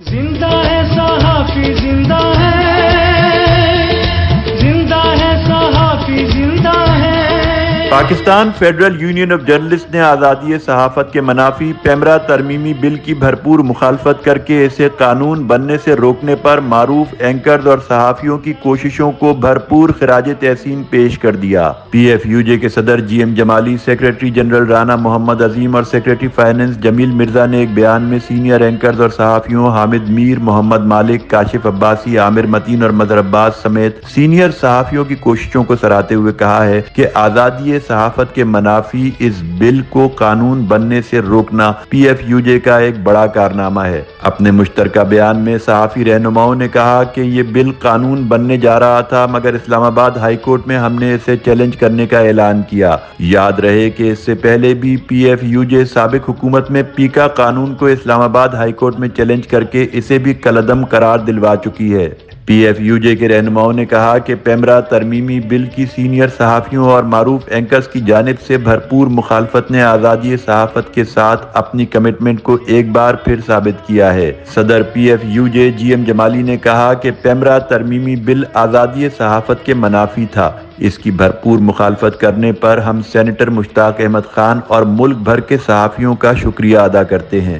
زندہ ہے صحافی زندہ ہے صحافی زندہ ہے۔ Pakistan federal union of journalist نے آزادی صحافت کے منافی پیمرا ترمیمی بل کی بھرپور مخالفت کرکے اسے قانون بننے سے روکنے پر معروف اینکرز اور صحافیوں کی کوششوں کو بھرپور خراج تحسین پیش کر دیا۔ پی ایف یو جے کے صدر جی ایم جمالی، سیکریٹری جنرل رانا محمد عظیم اور سیکریٹری فائنانس جمیل مرزا نے ایک بیان میں سینئر اینکرز اور صحافیوں حامد میر، محمد مالک، کاشف عباسی، عامر متین اور مظہر عباس سمیت سینئر صحافیوں کی کوششوں کو سراہتے ہوئے کہا ہے کہ آزادی صحافت کے منافی اس بل کو قانون بننے سے روکنا پی ایف یو جے کا ایک بڑا کارنامہ ہے۔ اپنے مشترکہ بیان میں صحافی رہنماؤں نے کہا کہ یہ بل قانون بننے جا رہا تھا، مگر اسلام آباد ہائی کورٹ میں ہم نے اسے چیلنج کرنے کا اعلان کیا۔ یاد رہے کہ اس سے پہلے بھی پی ایف یو جے سابق حکومت میں پیکا قانون کو اسلام آباد ہائی کورٹ میں چیلنج کرکے اسے بھی کالعدم قرار دلوا چکی ہے۔ پی ایف یو جے کے رہنماؤں نے کہا کہ پیمرا ترمیمی بل کی سینئر صحافیوں اور معروف اینکرز کی جانب سے بھرپور مخالفت نے آزادی صحافت کے ساتھ اپنی کمٹمنٹ کو ایک بار پھر ثابت کیا ہے۔ صدر P F U J G M Jamali نے کہا کہ پیمرا ترمیمی بل آزادی صحافت کے منافی تھا۔ اس کی بھرپور مخالفت کرنے پر ہم سینیٹر مشتاق احمد خان اور ملک بھر کے صحافیوں کا شکریہ ادا کرتے ہیں۔